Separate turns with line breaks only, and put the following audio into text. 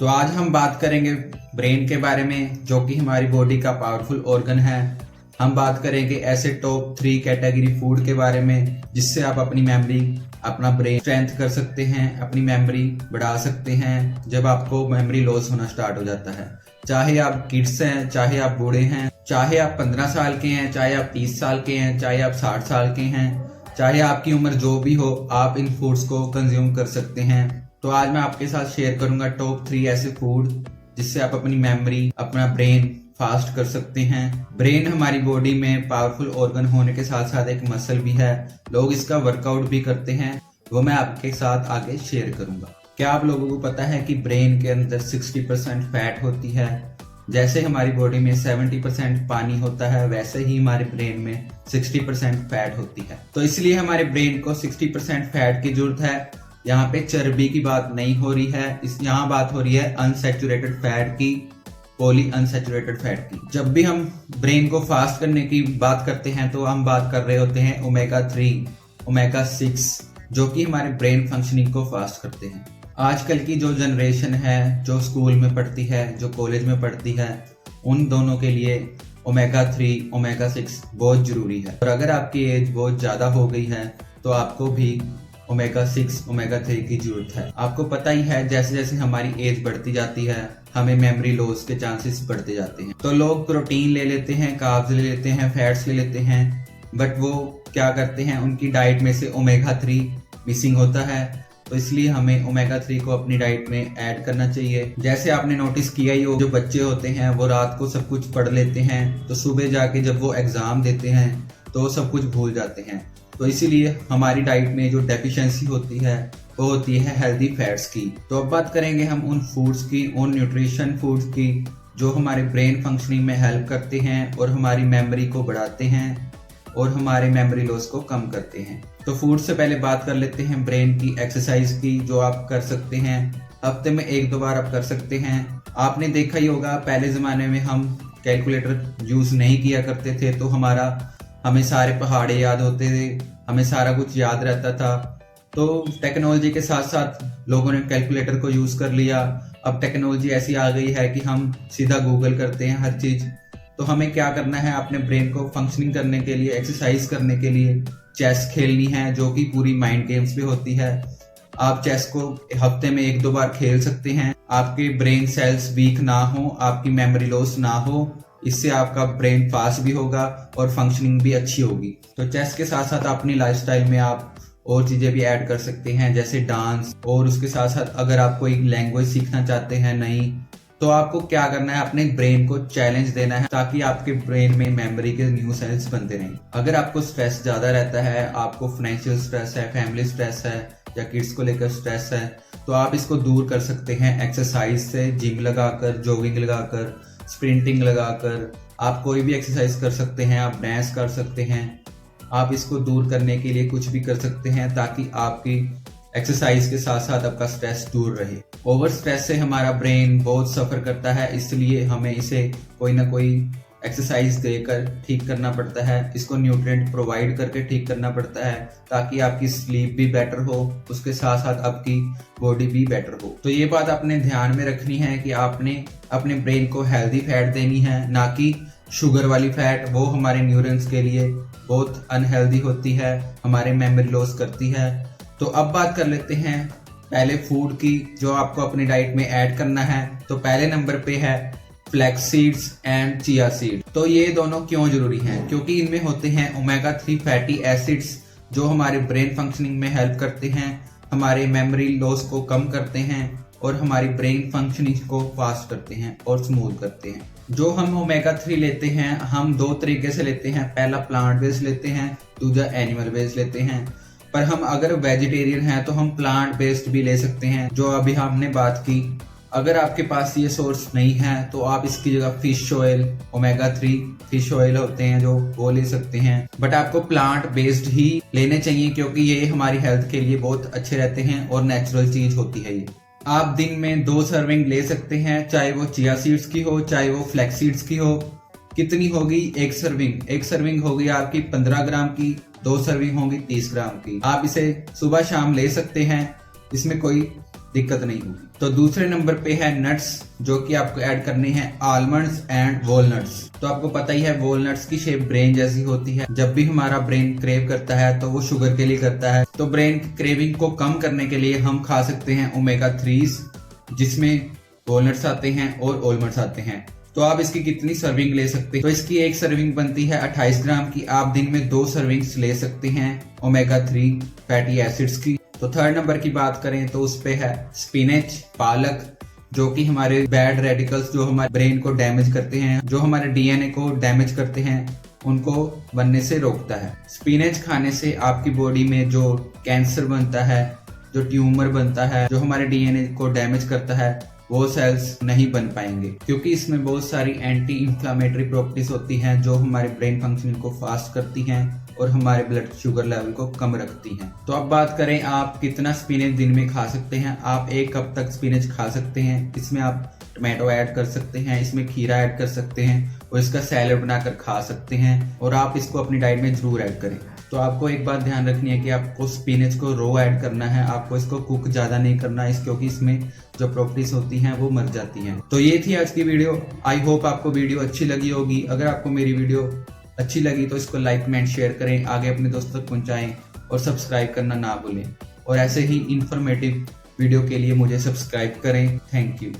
तो आज हम बात करेंगे ब्रेन के बारे में, जो कि हमारी बॉडी का पावरफुल ऑर्गन है। हम बात करेंगे ऐसे टॉप 3 कैटेगरी फूड के बारे में जिससे आप अपनी मेमोरी, अपना ब्रेन स्ट्रेंथ कर सकते हैं, अपनी मेमोरी बढ़ा सकते हैं जब आपको मेमोरी लॉस होना स्टार्ट हो जाता है। चाहे आप किड्स हैं, चाहे आप बूढ़े हैं, चाहे आप 15 साल के हैं, चाहे आप 30 साल के हैं, चाहे आप 60 साल के हैं, चाहे आपकी उम्र जो भी हो, आप इन फूड्स को कंज्यूम कर सकते हैं। तो आज मैं आपके साथ शेयर करूंगा टॉप 3 ऐसे फूड जिससे आप अपनी मेमोरी, अपना ब्रेन फास्ट कर सकते हैं। ब्रेन हमारी बॉडी में पावरफुल ऑर्गन होने के साथ साथ एक मसल भी है। लोग इसका वर्कआउट भी करते हैं, वो मैं आपके साथ आगे शेयर करूंगा। क्या आप लोगों को पता है कि ब्रेन के अंदर 60% फैट होती है? जैसे हमारी बॉडी में 70% पानी होता है, वैसे ही हमारे ब्रेन में 60% फैट होती है। तो इसलिए हमारे ब्रेन को 60% फैट की जरूरत है। यहाँ पे चर्बी की बात नहीं हो रही है, यहाँ बात हो रही है अनसैचुरेटेड फैट की, पॉली अनसैचुरेटेड फैट की। जब भी हम ब्रेन को फास्ट करने की बात करते हैं तो हम बात कर रहे होते हैं ओमेगा 3, ओमेगा 6, जो कि हमारे ब्रेन फंक्शनिंग को फास्ट करते हैं। आजकल की जो जनरेशन है, जो स्कूल में पढ़ती है, जो कॉलेज में पढ़ती है, उन दोनों के लिए ओमेगा 3, ओमेगा 6 बहुत जरूरी है। और अगर आपकी एज बहुत ज्यादा हो गई है तो आपको भी ओमेगा 6, ओमेगा 3 की जरूरत है। आपको पता ही है जैसे जैसे हमारी एज बढ़ती जाती है, हमें मेमोरी लॉस के चांसेस बढ़ते जाते हैं। तो लोग प्रोटीन ले लेते हैं, कार्ब्स ले लेते हैं, फैट्स ले लेते हैं, बट वो क्या करते हैं, उनकी डाइट में से ओमेगा 3 मिसिंग होता है। तो इसलिए हमें ओमेगा 3 को अपनी डाइट में ऐड करना चाहिए। जैसे आपने नोटिस किया ही हो, जो बच्चे होते हैं वो रात को सब कुछ पढ़ लेते हैं, तो सुबह जाके जब वो एग्जाम देते हैं तो सब कुछ भूल जाते हैं। तो इसीलिए हमारी डाइट में जो डेफिशिएंसी होती है वो होती है हेल्दी फैट्स की। तो अब बात करेंगे हम उन फूड्स की, उन न्यूट्रिशन फूड्स की जो हमारे ब्रेन फंक्शनिंग में हेल्प करते हैं और हमारी मेमोरी को बढ़ाते हैं और हमारे मेमोरी लॉस को कम करते हैं। तो फूड से पहले बात कर लेते हैं ब्रेन की एक्सरसाइज की, जो आप कर सकते हैं। हफ्ते में 1-2 बार आप कर सकते हैं। आपने देखा ही होगा, पहले जमाने में हम कैलकुलेटर यूज नहीं किया करते थे, तो हमें सारे पहाड़े याद होते थे, हमें सारा कुछ याद रहता था। तो टेक्नोलॉजी के साथ साथ लोगों ने कैलकुलेटर को यूज कर लिया। अब टेक्नोलॉजी ऐसी आ गई है कि हम सीधा गूगल करते हैं हर चीज। तो हमें क्या करना है, अपने ब्रेन को फंक्शनिंग करने के लिए, एक्सरसाइज करने के लिए चेस खेलनी है, जो कि पूरी माइंड गेम्स पे होती है। आप चेस को हफ्ते में 1-2 बार खेल सकते हैं। आपके ब्रेन सेल्स वीक ना हो, आपकी मेमोरी लॉस ना हो, इससे आपका ब्रेन फास्ट भी होगा और फंक्शनिंग भी अच्छी होगी। तो चेस के साथ साथ अपनी लाइफस्टाइल में आप और चीजें भी ऐड कर सकते हैं, जैसे डांस। और उसके साथ साथ अगर आप कोई लैंग्वेज सीखना चाहते हैं नई, तो आपको क्या करना है, अपने ब्रेन को चैलेंज देना है ताकि आपके ब्रेन में मेमोरी के न्यू सेल्स बनते रहें। अगर आपको स्ट्रेस ज्यादा रहता है, आपको फाइनेंशियल स्ट्रेस है, फैमिली स्ट्रेस है, या किड्स को लेकर स्ट्रेस है, तो आप इसको दूर कर सकते हैं एक्सरसाइज से। जिम लगाकर, जॉगिंग लगाकर, स्प्रिंटिंग लगाकर, आप कोई भी एक्सरसाइज कर सकते हैं, आप डांस कर सकते हैं। आप इसको दूर करने के लिए कुछ भी कर सकते हैं ताकि आपकी एक्सरसाइज के साथ साथ आपका स्ट्रेस दूर रहे। ओवर स्ट्रेस से हमारा ब्रेन बहुत सफर करता है, इसलिए हमें इसे कोई ना कोई एक्सरसाइज देकर ठीक करना पड़ता है। इसको न्यूट्रिएंट प्रोवाइड करके ठीक करना पड़ता है ताकि आपकी स्लीप भी बेटर हो, उसके साथ साथ आपकी बॉडी भी बेटर हो। तो ये बात आपने ध्यान में रखनी है कि आपने अपने ब्रेन को हेल्दी फैट देनी है, ना कि शुगर वाली फैट। वो हमारे न्यूरॉन्स के लिए बहुत अनहेल्दी होती है, हमारे मेमोरी लॉस करती है। तो अब बात कर लेते हैं पहले फूड की, जो आपको अपनी डाइट में ऐड करना है। तो पहले नंबर पे है flax seeds and chia seed. तो ये दोनों क्यों जरूरी हैं? क्योंकि इनमें होते हैं ओमेगा 3 फैटी एसिड्स, जो हमारे ब्रेन फंक्शनिंग में हेल्प करते हैं, हमारे मेमोरी लॉस को कम करते हैं और हमारी ब्रेन फंक्शनिंग को फास्ट करते हैं और स्मूथ करते हैं। जो हम ओमेगा 3 लेते हैं, हम 2 तरीके से लेते हैं। पहला प्लांट बेस्ड लेते हैं, दूसरा एनिमल बेस्ड लेते हैं। पर हम अगर वेजिटेरियन हैं तो हम प्लांट बेस्ड भी ले सकते हैं, जो अभी हमने बात की। अगर आपके पास ये सोर्स नहीं है तो आप इसकी जगह fish oil, omega 3 fish oil होते हैं जो, वो ले सकते हैं। बट आपको प्लांट बेस्ड ही लेने चाहिए क्योंकि ये हमारी हेल्थ के लिए बहुत अच्छे रहते हैं और नेचुरल चीज होती है ये। आप दिन में 2 सर्विंग ले सकते हैं, चाहे वो चिया सीड्स की हो, चाहे वो फ्लैक्स सीड्स की हो। कितनी होगी? 1 सर्विंग। 1 सर्विंग होगी आपकी 15 ग्राम की, 2 सर्विंग होंगी 30 ग्राम की। आप इसे सुबह शाम ले सकते हैं, इसमें कोई दिक्कत नहीं होगी। तो दूसरे नंबर पे है नट्स, जो कि आपको ऐड करने हैं आलमंड्स एंड वॉलनट्स। तो आपको पता ही है वॉलनट्स की शेप ब्रेन जैसी होती है। जब भी हमारा ब्रेन क्रेव करता है तो वो शुगर के लिए करता है। तो ब्रेन क्रेविंग को कम करने के लिए हम खा सकते हैं ओमेगा 3s, जिसमें वॉलनट्स आते हैं और आलमंड्स आते हैं। तो आप इसकी कितनी सर्विंग ले सकते हैं? तो इसकी एक सर्विंग बनती है 28 ग्राम की। आप दिन में 2 सर्विंग्स ले सकते हैं ओमेगा 3 फैटी एसिड्स की। तो थर्ड नंबर की बात करें तो उस पे है स्पिनच, पालक, जो कि हमारे बैड रेडिकल्स जो हमारे ब्रेन को डैमेज करते हैं, जो हमारे डीएनए को डैमेज करते हैं, उनको बनने से रोकता है। स्पिनच खाने से आपकी बॉडी में जो कैंसर बनता है, जो ट्यूमर बनता है, जो हमारे डीएनए को डैमेज करता है, वो सेल्स नहीं बन पाएंगे, क्योंकि इसमें बहुत सारी एंटी इंफ्लेमेटरी प्रॉपर्टीज होती हैं जो हमारे ब्रेन फंक्शनिंग को फास्ट करती हैं और हमारे ब्लड शुगर लेवल को कम रखती हैं। तो अब बात करें आप कितना स्पिनच दिन में खा सकते हैं। आप 1 कप तक स्पिनच खा सकते हैं। इसमें आप टमाटो ऐड कर सकते हैं, इसमें खीरा ऐड कर सकते हैं और इसका सैलेड बनाकर खा सकते हैं, और आप इसको अपनी डाइट में जरूर ऐड करें। तो आपको एक बात ध्यान रखनी है कि आपको स्पिनच को रो ऐड करना है, आपको इसको कुक ज्यादा नहीं करना है, क्योंकि इसमें जो प्रॉपर्टीज होती हैं वो मर जाती हैं। तो ये थी आज की वीडियो। आई होप आपको वीडियो अच्छी लगी होगी। अगर आपको मेरी वीडियो अच्छी लगी तो इसको लाइक कमेंट शेयर करें, आगे अपने दोस्तों तक पहुंचाएं और सब्सक्राइब करना ना भूलें। और ऐसे ही इंफॉर्मेटिव वीडियो के लिए मुझे सब्सक्राइब करें। Thank you.